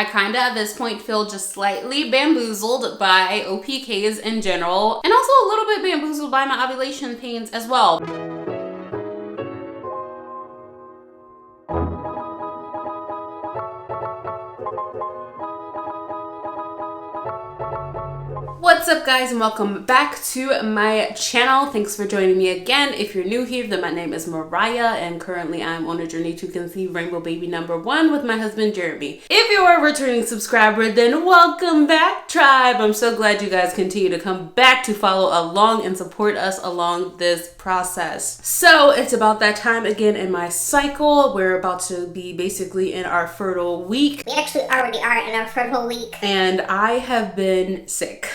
I kind of at this point feel just slightly bamboozled by OPKs in general, and also a little bit bamboozled by my ovulation pains as well. What's up guys, and welcome back to my channel. Thanks for joining me again. If you're new here, then my name is Mariah and currently I'm on a journey to conceive rainbow baby number 1 with my husband Jeremy. If you're a returning subscriber, then welcome back, tribe. I'm so glad you guys continue to come back to follow along and support us along this process. So it's about that time again in my cycle. We're about to be basically in our fertile week. We actually already are in our fertile week. And I have been sick.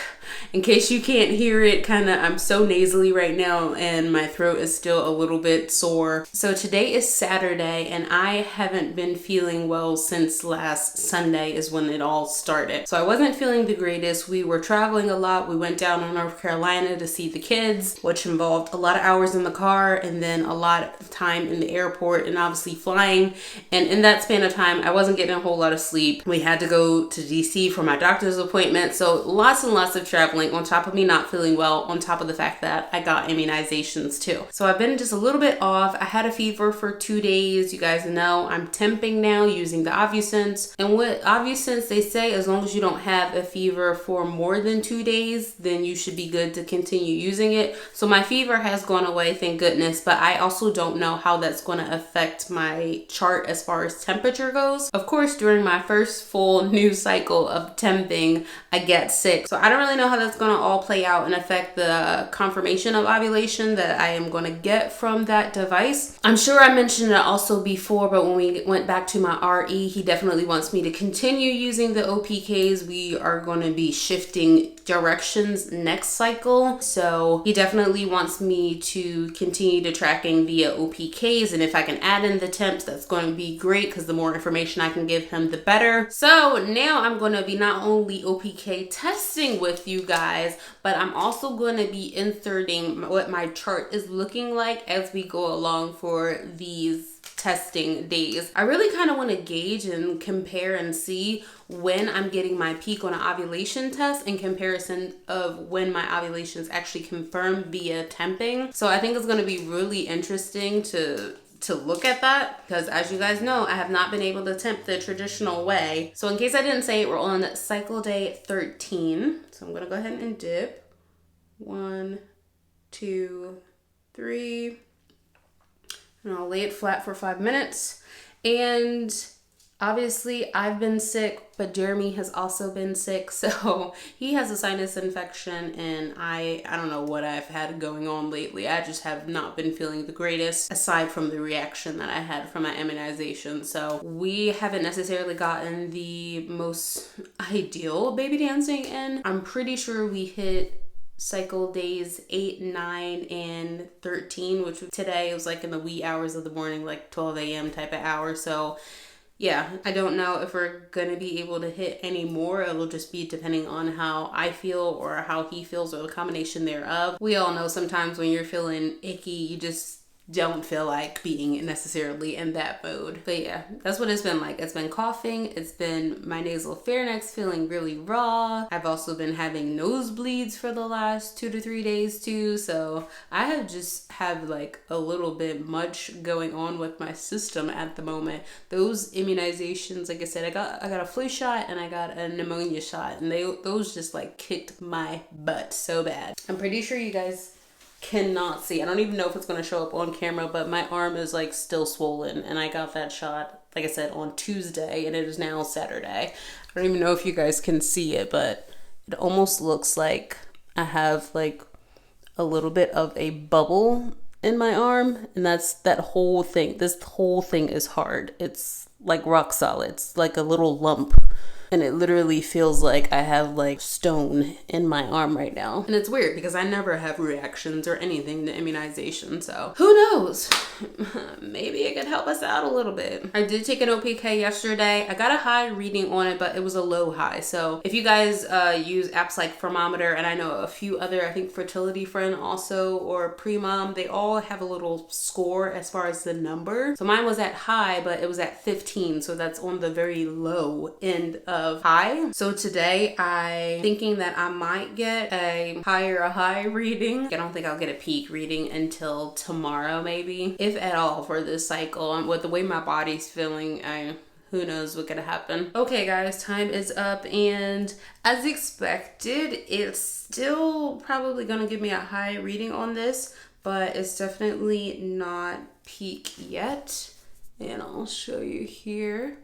In case you can't hear it, I'm so nasally right now and my throat is still a little bit sore. So today is Saturday and I haven't been feeling well since last Sunday is when it all started. So I wasn't feeling the greatest. We were traveling a lot. We went down to North Carolina to see the kids, which involved a lot of hours in the car and then a lot of time in the airport and obviously flying. And in that span of time, I wasn't getting a whole lot of sleep. We had to go to DC for my doctor's appointment. So lots and lots of traveling on top of me not feeling well, on top of the fact that I got immunizations too. So I've been just a little bit off. I had a fever for 2 days. You guys know I'm temping now using the OVUSENSE. And with OVUSENSE, they say as long as you don't have a fever for more than 2 days, then you should be good to continue using it. So my fever has gone away, thank goodness, but I also don't know how that's going to affect my chart as far as temperature goes. Of course, during my first full new cycle of temping, I get sick. So I don't really know how that's going to all play out and affect the confirmation of ovulation that I am going to get from that device. I'm sure I mentioned it also before, but when we went back to my RE, he definitely wants me to continue using the OPKs. We are going to be shifting directions next cycle. So he definitely wants me to continue to tracking via OPKs. And if I can add in the temps, that's going to be great because the more information I can give him, the better. So now I'm going to be not only OPK testing with you guys, but I'm also going to be inserting what my chart is looking like as we go along for these testing days. I really kind of want to gauge and compare and see when I'm getting my peak on an ovulation test in comparison of when my ovulation is actually confirmed via temping. So I think it's going to be really interesting to look at that because as you guys know, I have not been able to temp the traditional way. So in case I didn't say it, we're on cycle day 13. So I'm going to go ahead and dip. 1, 2, 3. And I'll lay it flat for 5 minutes. And obviously I've been sick, but Jeremy has also been sick. So he has a sinus infection and I don't know what I've had going on lately. I just have not been feeling the greatest aside from the reaction that I had from my immunization. So we haven't necessarily gotten the most ideal baby dancing in. I'm pretty sure we hit cycle days 8, 9, and 13, which today was like in the wee hours of the morning, like 12 a.m. type of hour. So yeah, I don't know if we're going to be able to hit any more. It'll just be depending on how I feel or how he feels or the combination thereof. We all know sometimes when you're feeling icky, you just don't feel like being necessarily in that mode. But yeah, that's what it's been like. It's been coughing. It's been my nasal pharynx feeling really raw. I've also been having nosebleeds for the last 2 to 3 days too. So I have like a little bit much going on with my system at the moment. Those immunizations, like I said, I got a flu shot and I got a pneumonia shot, and those just like kicked my butt so bad. I'm pretty sure you guys cannot see. I don't even know if it's going to show up on camera, but my arm is like still swollen and I got that shot, like I said, on Tuesday and it is now Saturday. I don't even know if you guys can see it, but it almost looks like I have like a little bit of a bubble in my arm, and that's that whole thing. This whole thing is hard. It's like rock solid. It's like a little lump. And it literally feels like I have like stone in my arm right now. And it's weird because I never have reactions or anything to immunization. So who knows? Maybe it could help us out a little bit. I did take an OPK yesterday. I got a high reading on it, but it was a low high. So if you guys use apps like Thermometer, and I know a few other, I think Fertility Friend also, or Premom, they all have a little score as far as the number. So mine was at high, but it was at 15. So that's on the very low end of of high. So today I'm thinking that I might get a high reading. I don't think I'll get a peak reading until tomorrow maybe, if at all, for this cycle. And with the way my body's feeling, who knows what could happen. Okay guys, time is up, and as expected, it's still probably gonna give me a high reading on this, but it's definitely not peak yet. And I'll show you here.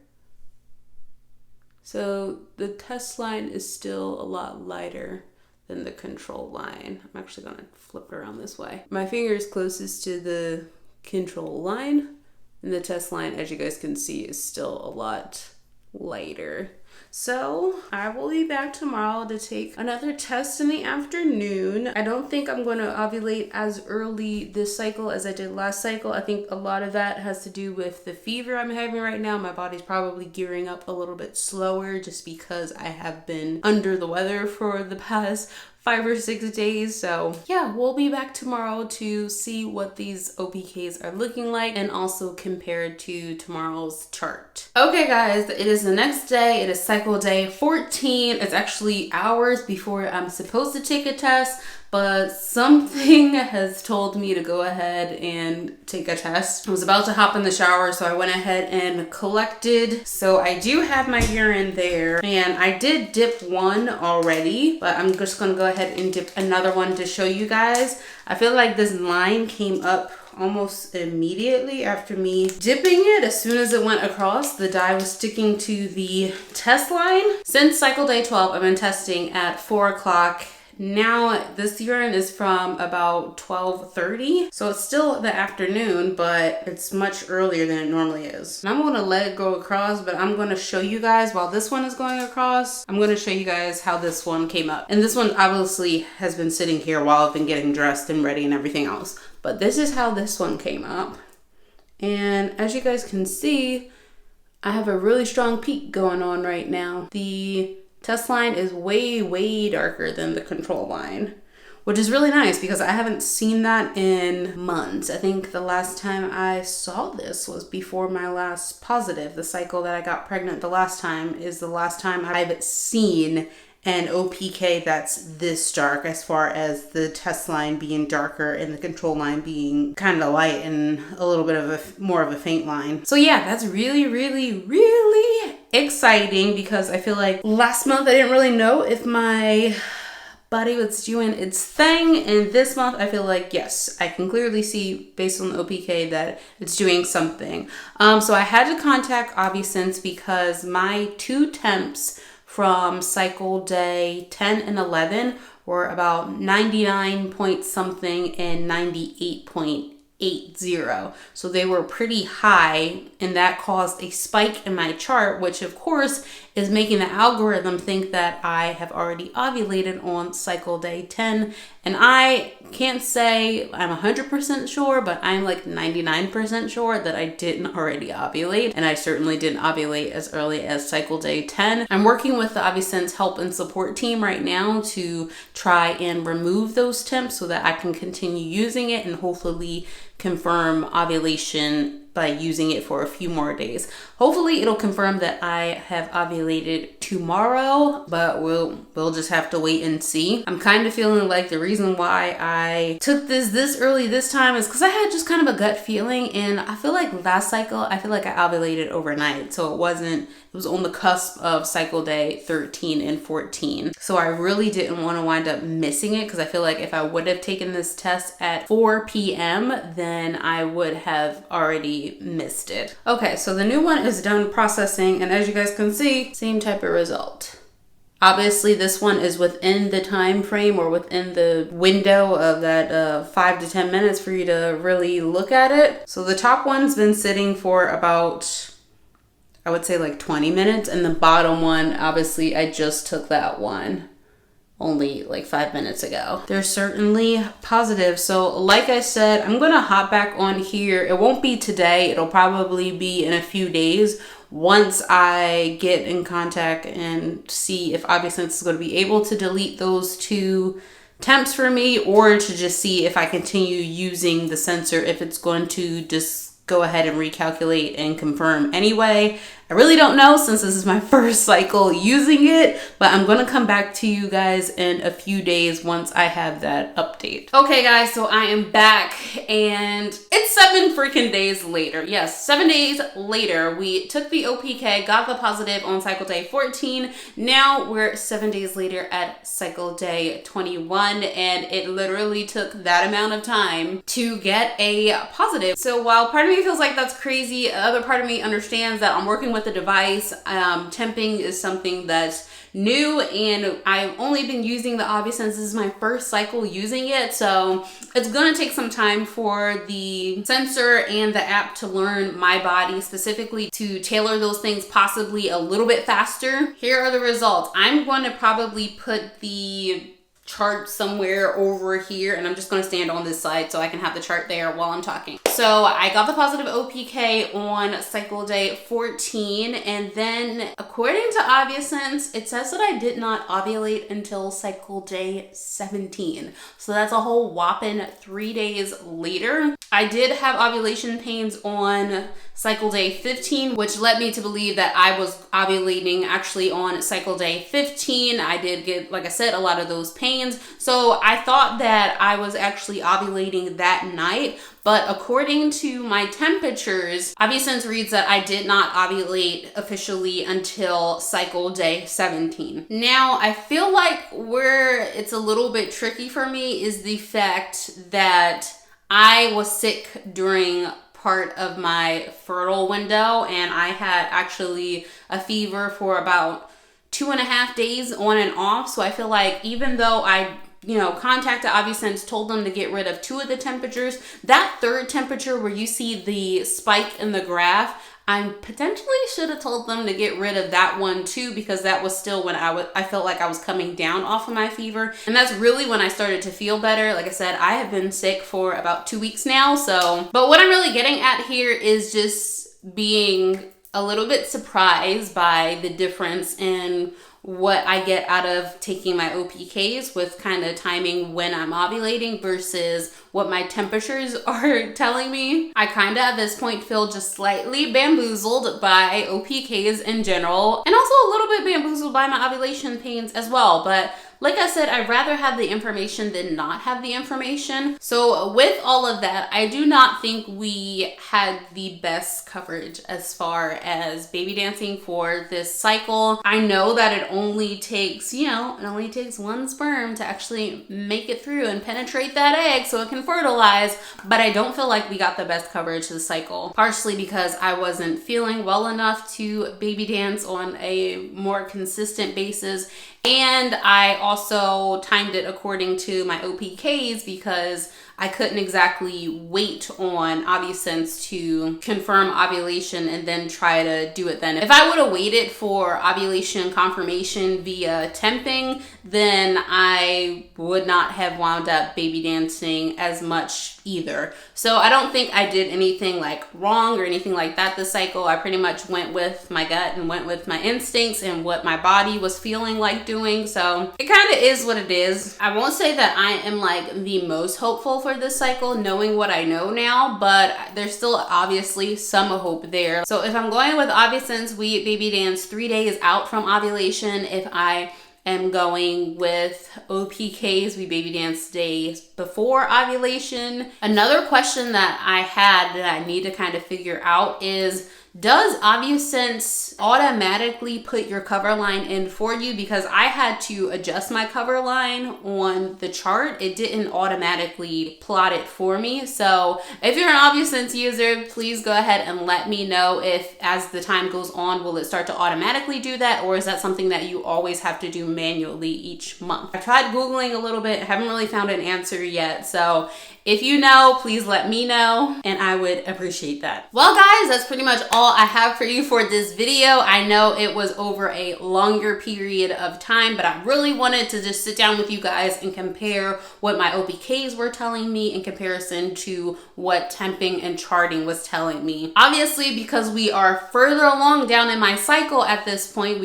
So the test line is still a lot lighter than the control line. I'm actually gonna flip it around this way. My finger is closest to the control line, and the test line, as you guys can see, is still a lot lighter. So I will be back tomorrow to take another test in the afternoon. I don't think I'm going to ovulate as early this cycle as I did last cycle. I think a lot of that has to do with the fever I'm having right now. My body's probably gearing up a little bit slower just because I have been under the weather for the past 5 or 6 days. So yeah, we'll be back tomorrow to see what these OPKs are looking like, and also compared to tomorrow's chart. Okay guys, it is the next day. It is cycle day 14. It's actually hours before I'm supposed to take a test, but something has told me to go ahead and take a test. I was about to hop in the shower, so I went ahead and collected. So I do have my urine there, and I did dip one already, but I'm just gonna go ahead and dip another one to show you guys. I feel like this line came up almost immediately after me dipping it. As soon as it went across, the dye was sticking to the test line. Since cycle day 12, I've been testing at 4 o'clock. Now this urine is from about 12:30, so it's still the afternoon, but it's much earlier than it normally is. And I'm going to let it go across, but I'm going to show you guys while this one is going across. I'm going to show you guys how this one came up. And this one obviously has been sitting here while I've been getting dressed and ready and everything else. But this is how this one came up. And as you guys can see, I have a really strong peak going on right now. The test line is way darker than the control line, which is really nice because I haven't seen that in months. I think the last time I saw this was before my last positive. The cycle that I got pregnant the last time is the last time I've seen an OPK that's this dark, as far as the test line being darker and the control line being kind of light and a little bit of a more of a faint line. So yeah, that's really exciting, because I feel like last month I didn't really know if my body was doing its thing, and this month I feel like, yes, I can clearly see based on the OPK that it's doing something. So I had to contact OVUSENSE because my 2 temps from cycle day 10 and 11 were about 99 point something and 98.80. So they were pretty high, and that caused a spike in my chart, which of course is making the algorithm think that I have already ovulated on cycle day 10. And I can't say I'm 100% sure, but I'm like 99% sure that I didn't already ovulate. And I certainly didn't ovulate as early as cycle day 10. I'm working with the OVUSENSE help and support team right now to try and remove those temps so that I can continue using it and hopefully confirm ovulation by using it for a few more days. Hopefully it'll confirm that I have ovulated tomorrow, but we'll just have to wait and see. I'm kind of feeling like the reason why I took this early this time is because I had just kind of a gut feeling, and I feel like last cycle, I feel like I ovulated overnight. So it was on the cusp of cycle day 13 and 14. So I really didn't want to wind up missing it, because I feel like if I would have taken this test at 4 p.m., then I would have already missed it. Okay, so the new one is done processing, and as you guys can see, same type of result. Obviously this one is within the time frame or within the window of that 5 to 10 minutes for you to really look at it. So the top one's been sitting for about, I would say like 20 minutes, and the bottom one, obviously I just took that one only like 5 minutes ago. They're certainly positive. So like I said, I'm gonna hop back on here. It won't be today, it'll probably be in a few days once I get in contact and see if OVUSENSE is going to be able to delete those 2 temps for me, or to just see if I continue using the sensor, if it's going to just go ahead and recalculate and confirm anyway. I really don't know since this is my first cycle using it, but I'm gonna come back to you guys in a few days once I have that update. Okay guys, so I am back and it's 7 freaking days later. Yes, 7 days later, we took the OPK, got the positive on cycle day 14. Now we're 7 days later at cycle day 21, and it literally took that amount of time to get a positive. So while part of me feels like that's crazy, other part of me understands that I'm working with the device. Temping is something that's new, and I've only been using the OVUSense. This is my first cycle using it, so it's gonna take some time for the sensor and the app to learn my body, specifically to tailor those things possibly a little bit faster. Here are the results. I'm going to probably put the chart somewhere over here, and I'm just going to stand on this side so I can have the chart there while I'm talking. So I got the positive OPK on cycle day 14, and then according to OVUSense, it says that I did not ovulate until cycle day 17. So that's a whole whopping 3 days later. I did have ovulation pains on cycle day 15, which led me to believe that I was ovulating actually on cycle day 15. I did get, like I said, a lot of those pains. So I thought that I was actually ovulating that night. But according to my temperatures, OVUSense reads that I did not ovulate officially until cycle day 17. Now, I feel like where it's a little bit tricky for me is the fact that I was sick during part of my fertile window, and I had actually a fever for about 2.5 days on and off. So I feel like even though I contacted OVUSense, told them to get rid of 2 of the temperatures, that third temperature where you see the spike in the graph, I potentially should have told them to get rid of that one too, because that was still when I felt like I was coming down off of my fever. And that's really when I started to feel better. Like I said, I have been sick for about 2 weeks now. But what I'm really getting at here is just being a little bit surprised by the difference in what I get out of taking my OPKs with kind of timing when I'm ovulating versus what my temperatures are telling me. I kind of at this point feel just slightly bamboozled by OPKs in general, and also a little bit bamboozled by my ovulation pains as well. But like I said, I'd rather have the information than not have the information. So with all of that, I do not think we had the best coverage as far as baby dancing for this cycle. I know that it only takes, it only takes 1 sperm to actually make it through and penetrate that egg so it can fertilize, but I don't feel like we got the best coverage this cycle, partially because I wasn't feeling well enough to baby dance on a more consistent basis. And I also timed it according to my OPKs because I couldn't exactly wait on OVUSense to confirm ovulation and then try to do it then. If I would have waited for ovulation confirmation via temping, then I would not have wound up baby dancing as much either. So I don't think I did anything like wrong or anything like that this cycle. I pretty much went with my gut and went with my instincts and what my body was feeling like doing. So it kind of is what it is. I won't say that I am like the most hopeful for this cycle knowing what I know now, but there's still obviously some hope there. So if I'm going with OVUSense, we baby dance 3 days out from ovulation. If I am going with OPKs, we baby dance days before ovulation. Another question that I had that I need to kind of figure out is, does OVUSense automatically put your cover line in for you? Because I had to adjust my cover line on the chart. It didn't automatically plot it for me. So if you're an OVUSense user, please go ahead and let me know if as the time goes on, will it start to automatically do that? Or is that something that you always have to do manually each month? I tried Googling a little bit, haven't really found an answer yet. So if you know, please let me know and I would appreciate that. Well guys, that's pretty much all I have for you for this video. I know it was over a longer period of time, but I really wanted to just sit down with you guys and compare what my OPKs were telling me in comparison to what temping and charting was telling me. Obviously, because we are further along down in my cycle at this point,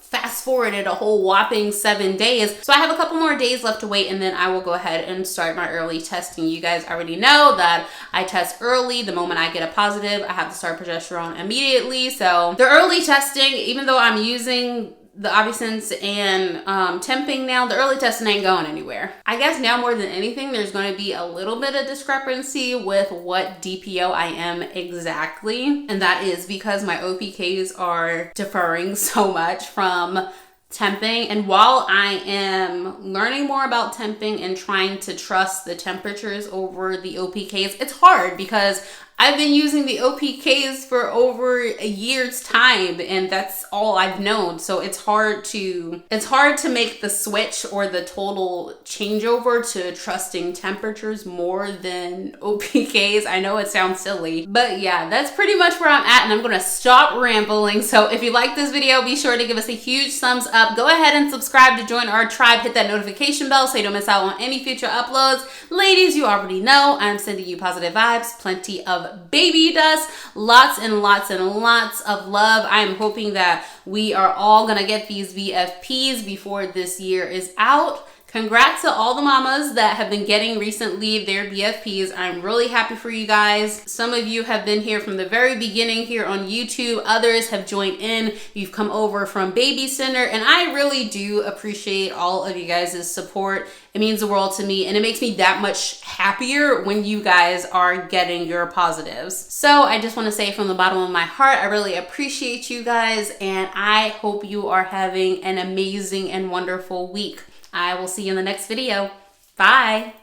fast forwarded a whole whopping 7 days. So I have a couple more days left to wait, and then I will go ahead and start my early testing. You guys already know that I test early. The moment I get a positive, I have to start progesterone immediately. So the early testing, even though I'm using the OVUSENSE and temping now, the early testing ain't going anywhere. I guess now more than anything, there's going to be a little bit of discrepancy with what DPO I am exactly. And that is because my OPKs are deferring so much from temping. And while I am learning more about temping and trying to trust the temperatures over the OPKs, it's hard because I've been using the OPKs for over a year's time, and that's all I've known. So it's hard to make the switch or the total changeover to trusting temperatures more than OPKs. I know it sounds silly, but yeah, that's pretty much where I'm at, and I'm gonna stop rambling. So if you like this video, be sure to give us a huge thumbs up. Go ahead and subscribe to join our tribe. Hit that notification bell so you don't miss out on any future uploads. Ladies, you already know I'm sending you positive vibes, plenty of baby dust, lots and lots and lots of love. I am hoping that we are all gonna get these VFPs before this year is out. Congrats to all the mamas that have been getting recently their BFPs. I'm really happy for you guys. Some of you have been here from the very beginning here on YouTube. Others have joined in. You've come over from Baby Center, and I really do appreciate all of you guys' support. It means the world to me, and it makes me that much happier when you guys are getting your positives. So I just want to say from the bottom of my heart, I really appreciate you guys, and I hope you are having an amazing and wonderful week. I will see you in the next video. Bye.